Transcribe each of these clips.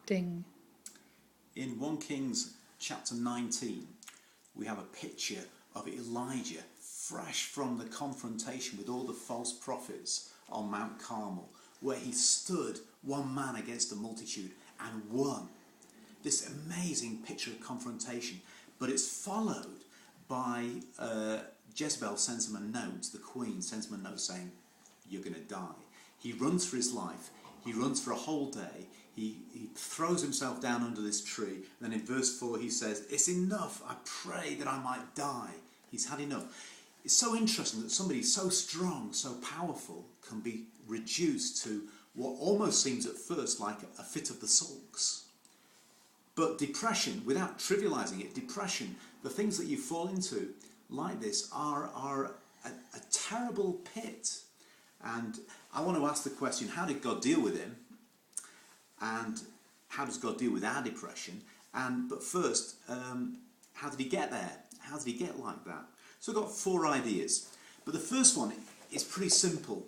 Ding. In 1 Kings chapter 19, we have a picture of Elijah fresh from the confrontation with all the false prophets on Mount Carmel, where he stood one man against a multitude and won. This amazing picture of confrontation, but it's followed by Jezebel sends him a note, the queen sends him a note saying, "You're going to die." He runs for his life. He runs for a whole day. He throws himself down under this tree. Then in verse 4 he says, "It's enough. I pray that I might die." He's had enough. It's so interesting that somebody so strong, so powerful, can be reduced to what almost seems at first like a fit of the sulks. But depression, without trivializing it, depression, the things that you fall into like this are a terrible pit. And I want to ask the question, how did God deal with him? And how does God deal with our depression? But first, how did he get there? How did he get like that? So I've got 4 ideas. But the first one is pretty simple.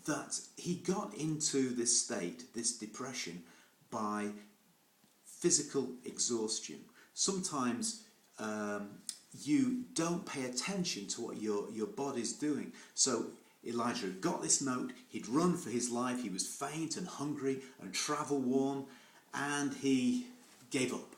That he got into this state, this depression, by physical exhaustion. Sometimes you don't pay attention to what your body's doing. So Elijah had got this note, he'd run for his life, he was faint and hungry and travel worn, and he gave up.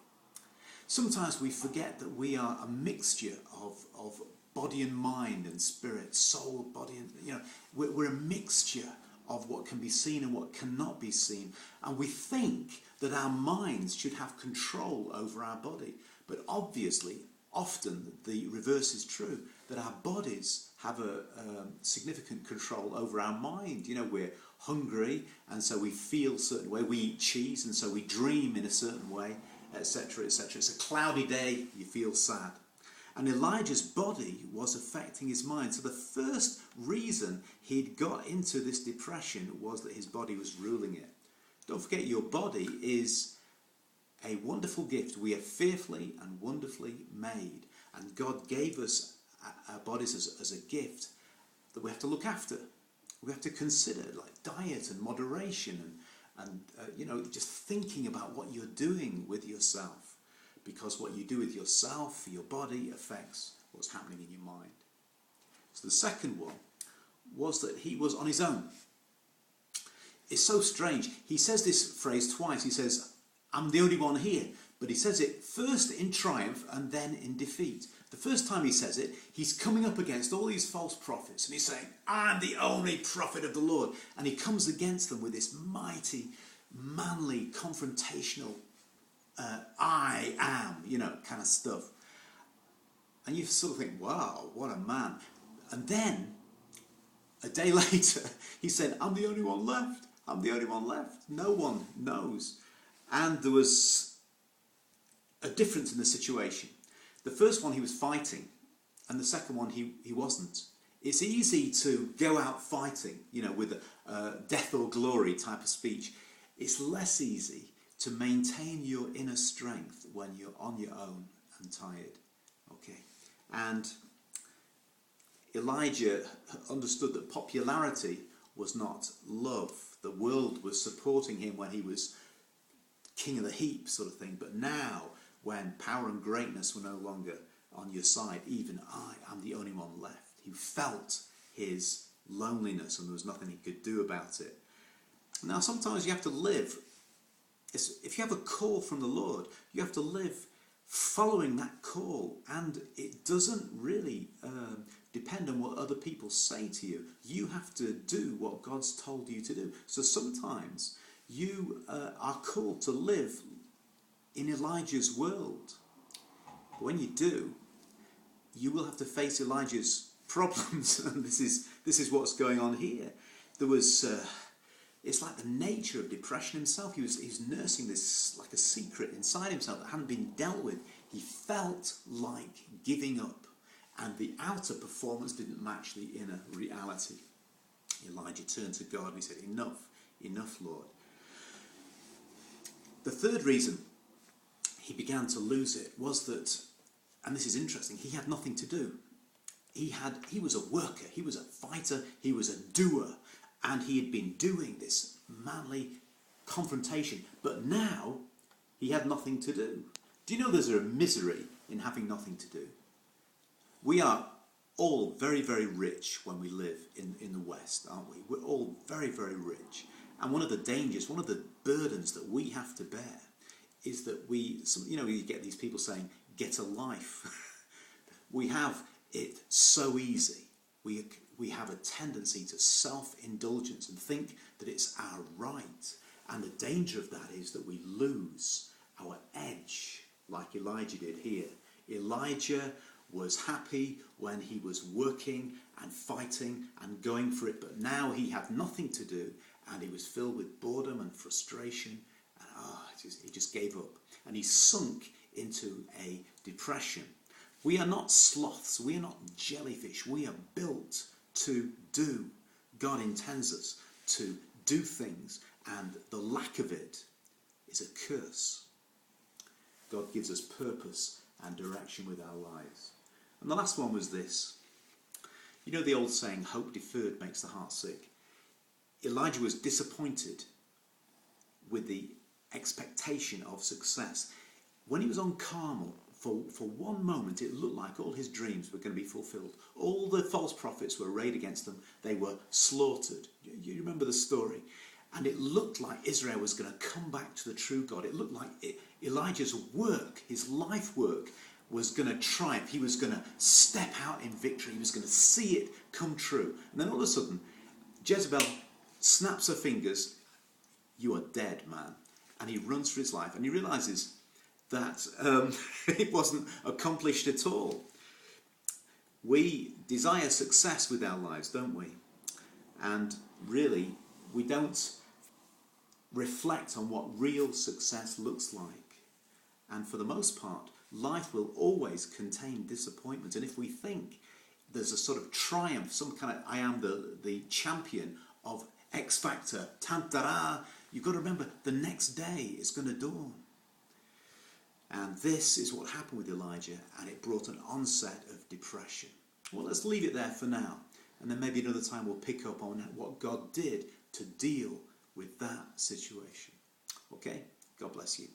Sometimes we forget that we are a mixture of body and mind and spirit, soul, body, and we're a mixture of what can be seen and what cannot be seen. And we think that our minds should have control over our body. But obviously, often the reverse is true, that our bodies have a significant control over our mind. We're hungry, and so we feel a certain way. We eat cheese, and so we dream in a certain way, etc., etc. It's a cloudy day, you feel sad. And Elijah's body was affecting his mind. So the first reason he'd got into this depression was that his body was ruling it. Don't forget, your body is a wonderful gift. We are fearfully and wonderfully made. And God gave us our bodies as a gift that we have to look after. We have to consider, like diet and moderation and just thinking about what you're doing with yourself. Because what you do with yourself, your body, affects what's happening in your mind. So the second one was that he was on his own. It's so strange. He says this phrase twice. He says, "I'm the only one here." But he says it first in triumph and then in defeat. The first time he says it, he's coming up against all these false prophets. And he's saying, "I'm the only prophet of the Lord." And he comes against them with this mighty, manly, confrontational, I am, kind of stuff. And you sort of think, wow, what a man. And then, a day later, he said, "I'm the only one left. I'm the only one left. No one knows." And there was a difference in the situation. The first one he was fighting, and the second one he wasn't. It's easy to go out fighting, with a death or glory type of speech. It's less easy to maintain your inner strength when you're on your own and tired. Okay. And Elijah understood that popularity was not love. The world was supporting him when he was king of the heap sort of thing. But now, when power and greatness were no longer on your side, even I am the only one left. He felt his loneliness and there was nothing he could do about it. Now, sometimes you have to live. If you have a call from the Lord, you have to live following that call. And it doesn't really depend on what other people say to you. You have to do what God's told you to do. So sometimes you are called to live in Elijah's world. But when you do, you will have to face Elijah's problems. And this is what's going on here. There was... it's like the nature of depression himself. He was nursing this like a secret inside himself that hadn't been dealt with. He felt like giving up. And the outer performance didn't match the inner reality. Elijah turned to God and he said, enough, Lord. The third reason he began to lose it was that, and this is interesting, he had nothing to do. He was a worker, he was a fighter, he was a doer. And he had been doing this manly, confrontation, but now he had nothing to do. Do you know there's a misery in having nothing to do? We are all very, very rich when we live in the West, aren't we? We're all very, very rich. And one of the dangers, one of the burdens that we have to bear is that you get these people saying, get a life. We have it so easy. We have a tendency to self-indulgence and think that it's our right. And the danger of that is that we lose our edge, like Elijah did here. Elijah was happy when he was working and fighting and going for it, but now he had nothing to do, and he was filled with boredom and frustration, and he just gave up. And he sunk into a depression. We are not sloths, we are not jellyfish, we are built to do. God intends us to do things, and the lack of it is a curse. God gives us purpose and direction with our lives. And the last one was this. You know the old saying, hope deferred makes the heart sick. Elijah was disappointed with the expectation of success. When he was on Carmel, for one moment it looked like all his dreams were going to be fulfilled. All the false prophets were arrayed against them. They were slaughtered. You remember the story? And it looked like Israel was going to come back to the true God. It looked like Elijah's work, his life work, was going to triumph. He was going to step out in victory. He was going to see it come true. And then all of a sudden, Jezebel snaps her fingers. You are dead, man. And he runs for his life. And he realizes that it wasn't accomplished at all. We desire success with our lives, don't we? And really, we don't reflect on what real success looks like. And for the most part, life will always contain disappointment. And if we think there's a sort of triumph, some kind of, I am the champion of X Factor, tan-ta-ra, you've got to remember the next day is going to dawn. And this is what happened with Elijah, and it brought an onset of depression. Well, let's leave it there for now. And then maybe another time we'll pick up on what God did to deal with that situation. Okay? God bless you.